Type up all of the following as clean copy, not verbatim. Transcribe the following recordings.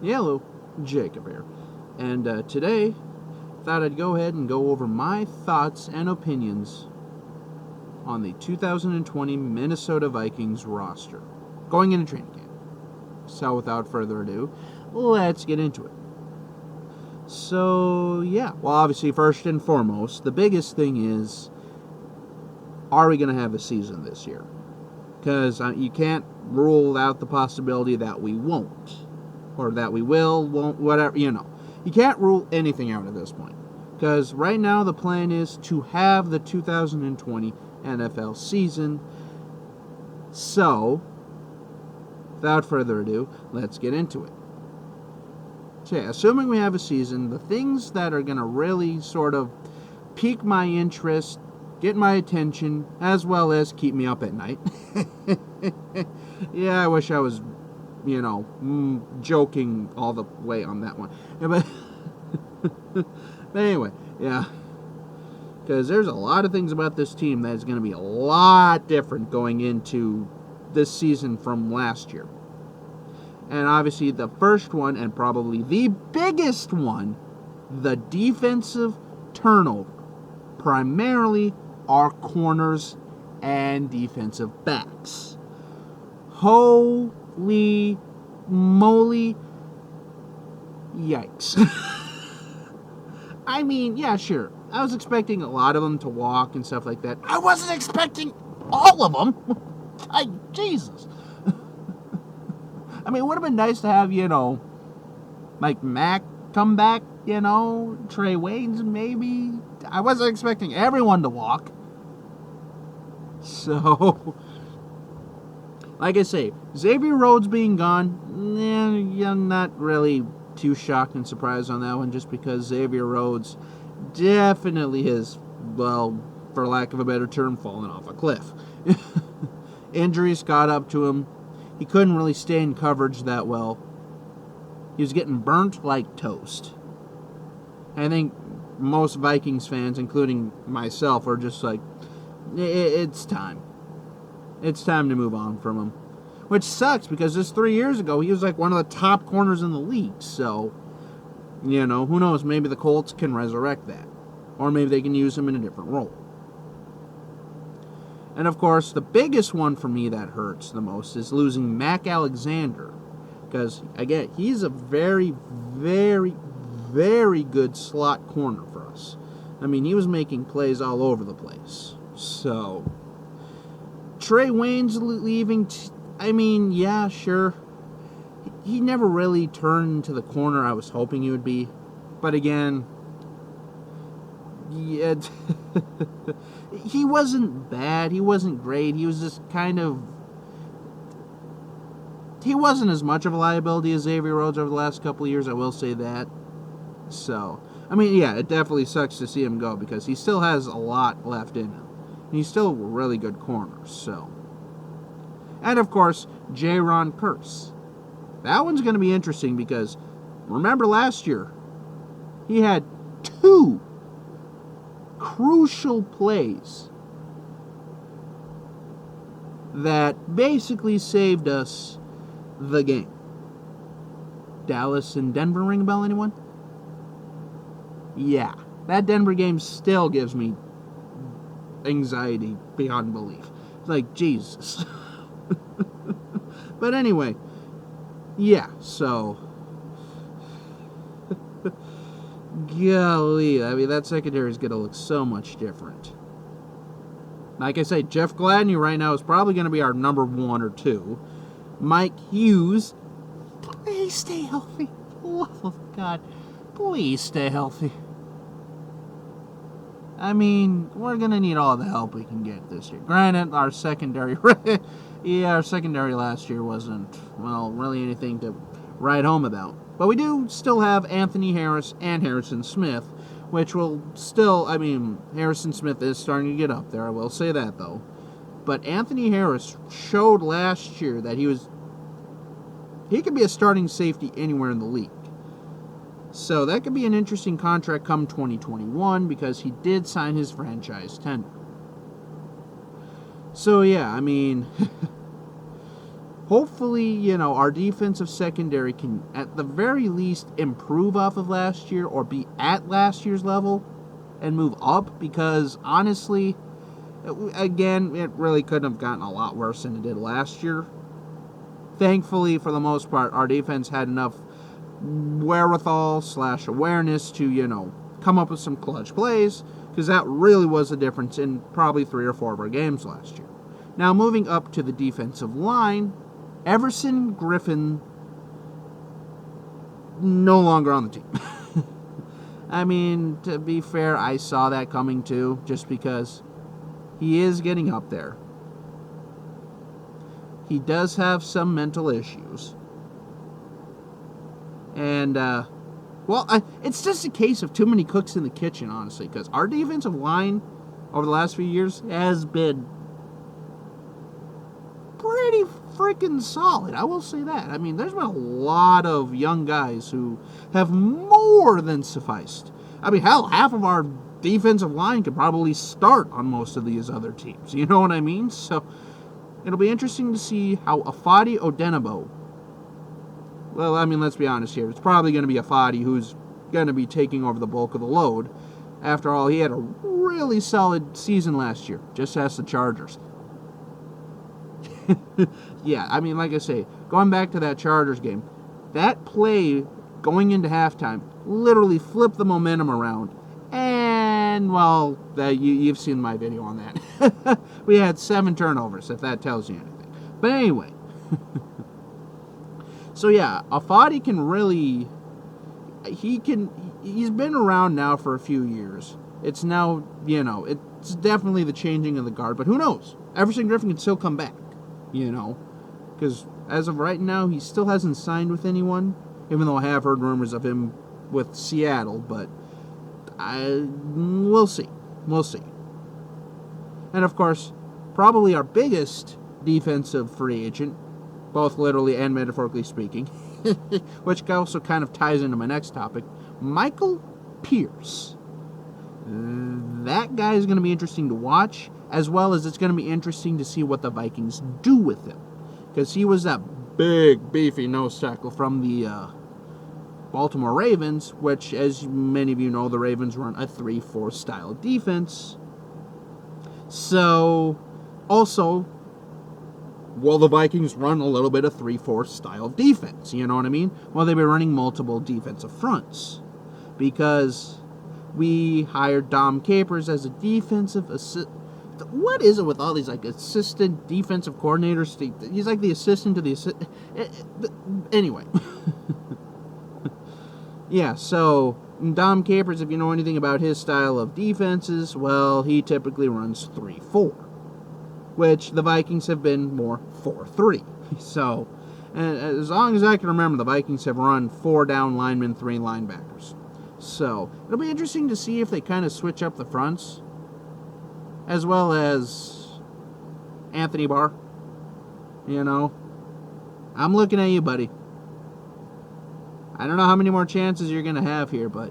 Hello, Jacob here. And today, thought I'd go ahead and go over my thoughts and opinions on the 2020 Minnesota Vikings roster going into training camp. So, without further ado, let's get into it. So, yeah, well, obviously, first and foremost, the biggest thing is, are we going to have a season this year? Because you can't rule out the possibility that we won't. Or that we will, won't, whatever, You can't rule anything out at this point. Because right now the plan is to have the 2020 NFL season. So, without further ado, let's get into it. So yeah, assuming we have a season, the things that are going to really sort of pique my interest, get my attention, as well as keep me up at night. Yeah, I wish I was joking all the way on that one. Yeah, but anyway, yeah. Because there's a lot of things about this team that is going to be a lot different going into this season from last year. And obviously the first one, and probably the biggest one, the defensive turnover. Primarily our corners and defensive backs. Holy moly, yikes. I mean, yeah, sure. I was expecting a lot of them to walk and stuff like that. I wasn't expecting all of them. Jesus. I mean, it would have been nice to have, like Mac come back, Trey Waynes maybe. I wasn't expecting everyone to walk. So, like I say, Xavier Rhodes being gone, I'm not really too shocked and surprised on that one, just because Xavier Rhodes definitely has, well, for lack of a better term, fallen off a cliff. Injuries caught up to him. He couldn't really stay in coverage that well. He was getting burnt like toast. I think most Vikings fans, including myself, are just like, it's time. It's time to move on from him. Which sucks, because just 3 years ago, he was like one of the top corners in the league. So, who knows? Maybe the Colts can resurrect that. Or maybe they can use him in a different role. And of course, the biggest one for me that hurts the most is losing Mac Alexander. Because, again, he's a very, very, very good slot corner for us. I mean, he was making plays all over the place. So, Trey Waynes leaving, yeah, sure. He never really turned into the corner I was hoping he would be. But again, yeah, he wasn't bad. He wasn't great. He was just kind of... He wasn't as much of a liability as Xavier Rhodes over the last couple of years, I will say that. So, yeah, it definitely sucks to see him go, because he still has a lot left in him. And he's still a really good corner, so... And, of course, Jaron Kearse. That one's going to be interesting, because remember last year, he had 2 crucial plays that basically saved us the game. Dallas and Denver, ring a bell, anyone? Yeah, that Denver game still gives me anxiety beyond belief. It's like, Jesus. But anyway, yeah, so... Golly, that secondary is going to look so much different. Like I say, Jeff Gladney right now is probably going to be our number 1 or 2. Mike Hughes, please stay healthy. For the love of God, please stay healthy. We're going to need all the help we can get this year. Granted, our secondary... our secondary last year wasn't, really anything to write home about. But we do still have Anthony Harris and Harrison Smith, which will still, Harrison Smith is starting to get up there, I will say that, though. But Anthony Harris showed last year that he could be a starting safety anywhere in the league. So that could be an interesting contract come 2021, because he did sign his franchise tender. So yeah, hopefully, our defensive secondary can, at the very least, improve off of last year or be at last year's level and move up, because honestly, again, it really couldn't have gotten a lot worse than it did last year. Thankfully, for the most part, our defense had enough wherewithal / awareness to, come up with some clutch plays, because that really was the difference in probably 3 or 4 of our games last year. Now, moving up to the defensive line, Everson Griffin no longer on the team. I mean, to be fair, I saw that coming too, just because he is getting up there. He does have some mental issues. And, it's just a case of too many cooks in the kitchen, honestly, because our defensive line over the last few years has been pretty freaking solid. I will say that. I mean, there's been a lot of young guys who have more than sufficed. I mean, hell, half of our defensive line could probably start on most of these other teams. You know what I mean? So, it'll be interesting to see how Afadi Odenigbo, well, I mean, let's be honest here. It's probably going to be Afadi who's going to be taking over the bulk of the load. After all, he had a really solid season last year. Just ask the Chargers. Yeah, I mean, like I say, going back to that Chargers game, that play going into halftime literally flipped the momentum around. And, well, you've seen my video on that. We had 7 turnovers, if that tells you anything. But anyway. So, yeah, Afadi can really... He's been around now for a few years. It's now, it's definitely the changing of the guard. But who knows? Everson Griffin can still come back, Because as of right now, he still hasn't signed with anyone. Even though I have heard rumors of him with Seattle. But we'll see. We'll see. And, of course, probably our biggest defensive free agent, both literally and metaphorically speaking, which also kind of ties into my next topic, Michael Pierce. That guy is going to be interesting to watch, as well as it's going to be interesting to see what the Vikings do with him. Because he was that big, beefy nose tackle from the Baltimore Ravens, which, as many of you know, the Ravens run a 3-4 style defense. So, also, will the Vikings run a little bit of 3-4 style defense? You know what I mean? Well, they've been running multiple defensive fronts. Because we hired Dom Capers as a defensive assistant. What is it with all these, assistant defensive coordinators? He's like the assistant to the assistant. Anyway. Yeah, so Dom Capers, if you know anything about his style of defenses, well, he typically runs 3-4. Which the Vikings have been more 4-3. So, as long as I can remember, the Vikings have run 4 down linemen, 3 linebackers. So, it'll be interesting to see if they kind of switch up the fronts. As well as Anthony Barr. I'm looking at you, buddy. I don't know how many more chances you're going to have here, but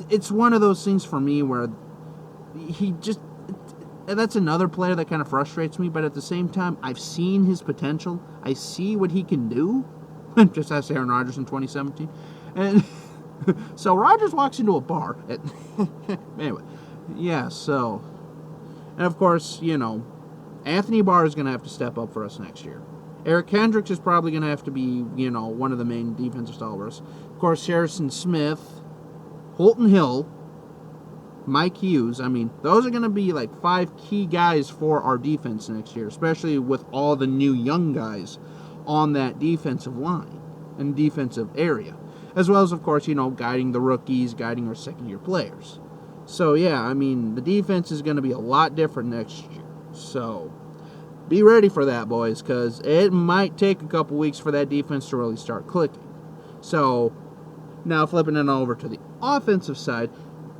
it's one of those things for me where that's another player that kind of frustrates me, but at the same time, I've seen his potential. I see what he can do. Just ask Aaron Rodgers in 2017. And so Rodgers walks into a bar. Anyway, yeah, so... And of course, Anthony Barr is going to have to step up for us next year. Eric Kendricks is probably going to have to be, one of the main defensive stalwarts. Of course, Harrison Smith, Holton Hill, Mike Hughes. I mean, those are going to be 5 key guys for our defense next year, especially with all the new young guys on that defensive line and defensive area. As well as, of course, guiding the rookies, guiding our second-year players. So, yeah, I mean, the defense is going to be a lot different next year. So, be ready for that, boys, because it might take a couple weeks for that defense to really start clicking. So, now flipping it over to the offensive side,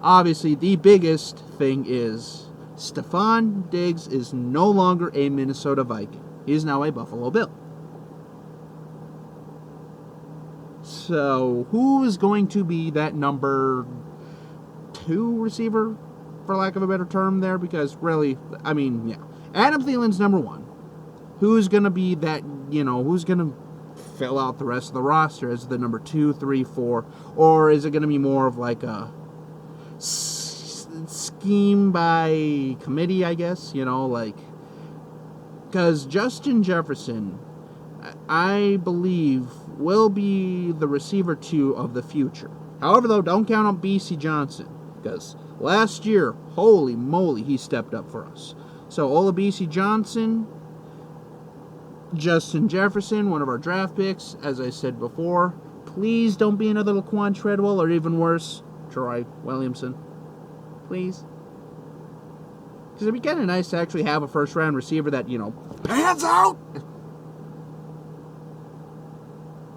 obviously the biggest thing is Stefon Diggs is no longer a Minnesota Viking. He is now a Buffalo Bill. So, who is going to be that number 2 receiver, for lack of a better term there? Because really, I mean, yeah. Adam Thielen's number 1. who's going to be that, who's going to fill out the rest of the roster as the number 2, 3, 4, or is it going to be more of like a scheme by committee, I guess, because Justin Jefferson, I believe, will be the receiver 2 of the future. However, though, don't count on B.C. Johnson, because last year, holy moly, he stepped up for us. So, Ola B.C. Johnson, Justin Jefferson, one of our draft picks, as I said before. Please don't be another Laquan Treadwell, or even worse, Troy Williamson. Please. Because it'd be kind of nice to actually have a first-round receiver that, pans out!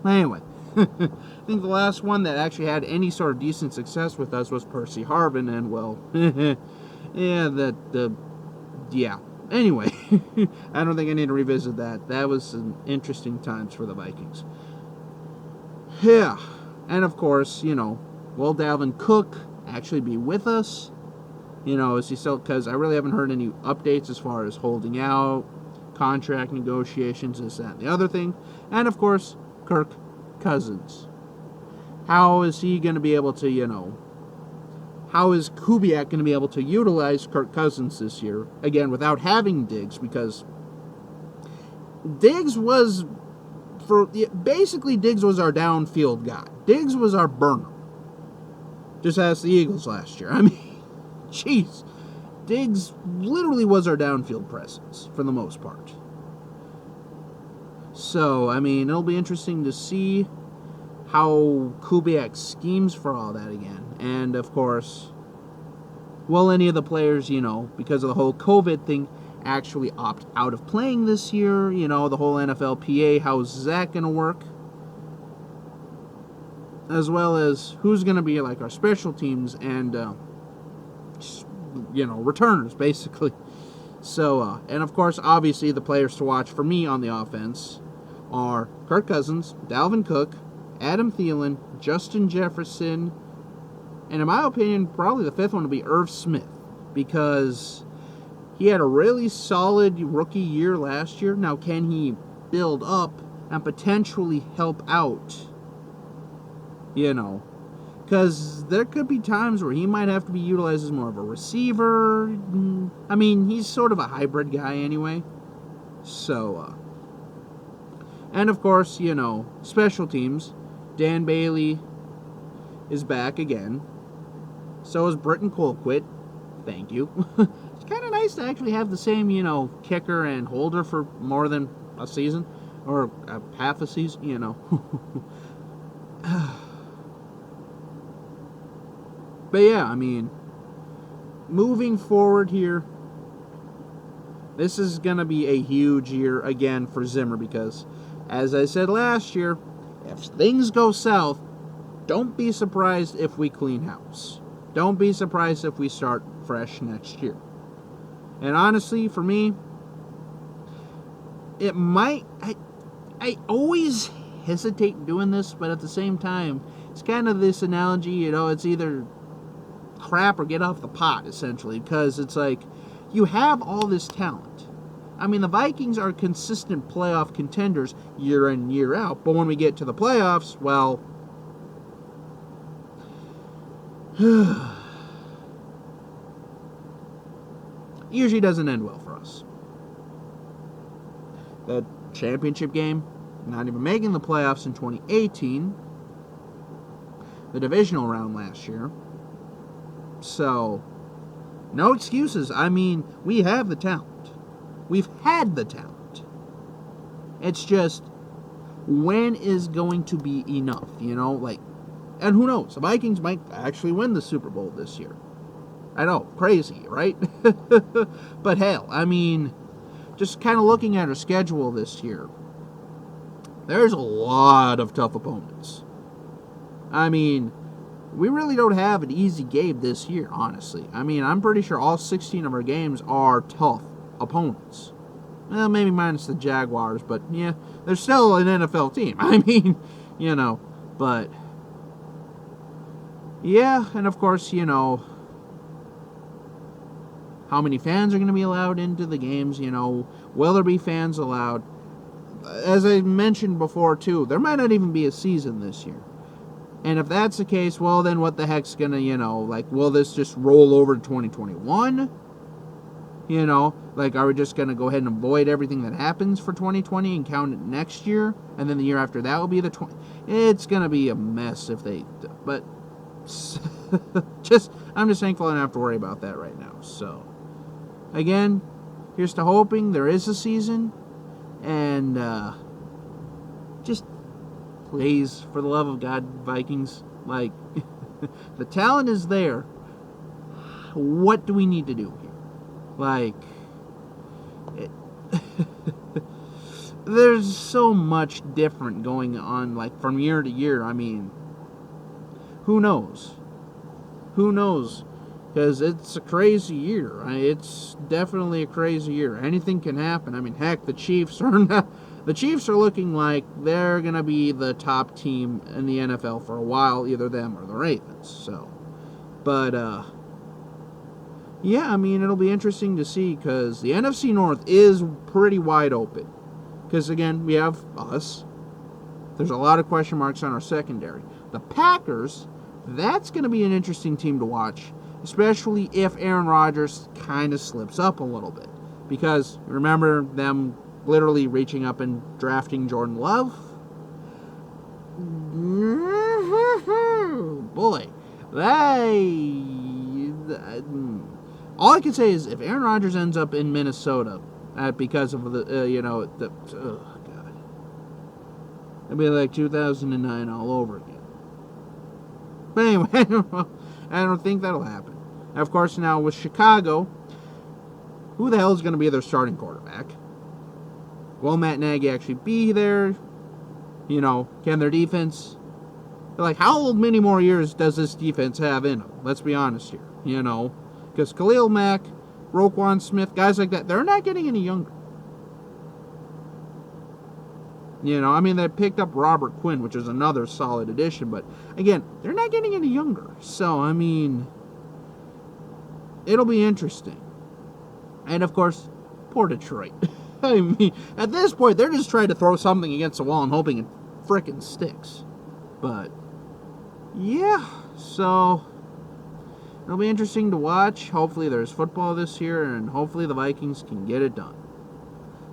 Anyway, I think the last one that actually had any sort of decent success with us was Percy Harvin, and, well, yeah. Anyway, I don't think I need to revisit that. That was some interesting times for the Vikings. Yeah, and of course, will Dalvin Cook actually be with us? Is he still, because I really haven't heard any updates as far as holding out, contract negotiations, this, that, and the other thing. And of course, Kirk Cousins. How is he going to be able to, how is Kubiak going to be able to utilize Kirk Cousins this year? Again, without having Diggs, because Diggs was, Diggs was our downfield guy. Diggs was our burner. Just ask the Eagles last year. I mean, jeez. Diggs literally was our downfield presence, for the most part. So, I mean, it'll be interesting to see how Kubiak schemes for all that again. And, of course, will any of the players, because of the whole COVID thing, actually opt out of playing this year? The whole NFLPA, how's that going to work? As well as who's going to be, like, our special teams and, returners, basically. So, and, of course, obviously, the players to watch for me on the offense are Kirk Cousins, Dalvin Cook, Adam Thielen, Justin Jefferson, and in my opinion, probably the fifth one would be Irv Smith, because he had a really solid rookie year last year. Now, can he build up and potentially help out? Because there could be times where he might have to be utilized as more of a receiver. I mean, he's sort of a hybrid guy anyway. So, and of course, special teams. Dan Bailey is back again. So is Britton Colquitt. Thank you. It's kind of nice to actually have the same, kicker and holder for more than a season. Or half a season, But yeah, I mean, moving forward here, this is going to be a huge year again for Zimmer because, as I said last year, if things go south, don't be surprised if we clean house. Don't be surprised if we start fresh next year. And honestly, for me, it might... I always hesitate doing this, but at the same time, it's kind of this analogy, it's either crap or get off the pot, essentially, because it's like, you have all this talent. I mean, the Vikings are consistent playoff contenders year in, year out, but when we get to the playoffs, well... usually doesn't end well for us. The championship game, not even making the playoffs in 2018. The divisional round last year. So, no excuses. I mean, we have the talent. We've had the talent. It's just, when is going to be enough, and who knows, the Vikings might actually win the Super Bowl this year. I know, crazy, right? But hell, I mean, just kind of looking at our schedule this year, there's a lot of tough opponents. I mean, we really don't have an easy game this year, honestly. I mean, I'm pretty sure all 16 of our games are tough opponents. Well, maybe minus the Jaguars, but yeah, they're still an NFL team. I mean, but yeah, and of course, how many fans are going to be allowed into the games, you know, will there be fans allowed? As I mentioned before, too, there might not even be a season this year. And if that's the case, well, then what the heck's going to, you know, like, will this just roll over to 2021? You know, like, are we just going to go ahead and avoid everything that happens for 2020 and count it next year? And then the year after that will be the 20... It's going to be a mess if they... But, I'm just thankful I don't have to worry about that right now. So, again, here's to hoping there is a season. And, just, please, for the love of God, Vikings, like, the talent is there. What do we need to do here? Like, there's so much different going on, like, from year to year. I mean, who knows? Who knows? Because it's a crazy year. It's definitely a crazy year. Anything can happen. I mean, heck, the Chiefs are looking like they're going to be the top team in the NFL for a while, either them or the Ravens. So, but, yeah, I mean, it'll be interesting to see because the NFC North is pretty wide open. Because, again, we have us. There's a lot of question marks on our secondary. The Packers, that's going to be an interesting team to watch, especially if Aaron Rodgers kind of slips up a little bit. Because, remember them literally reaching up and drafting Jordan Love? Boy, all I can say is if Aaron Rodgers ends up in Minnesota because of the, oh, God. It'd be like 2009 all over again. But anyway, I don't think that'll happen. And of course, now with Chicago, who the hell is going to be their starting quarterback? Will Matt Nagy actually be there? You know, can their defense... Like, how many more years does this defense have in them? Let's be honest here, you know. Because Khalil Mack, Roquan Smith, guys like that, they're not getting any younger. You know, I mean, they picked up Robert Quinn, which is another solid addition. But, again, they're not getting any younger. So, I mean, it'll be interesting. And, of course, poor Detroit. I mean, at this point, they're just trying to throw something against the wall and hoping it frickin' sticks. But, yeah, so it'll be interesting to watch. Hopefully there's football this year, and hopefully the Vikings can get it done.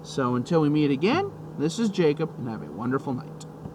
So until we meet again, this is Jacob, and have a wonderful night.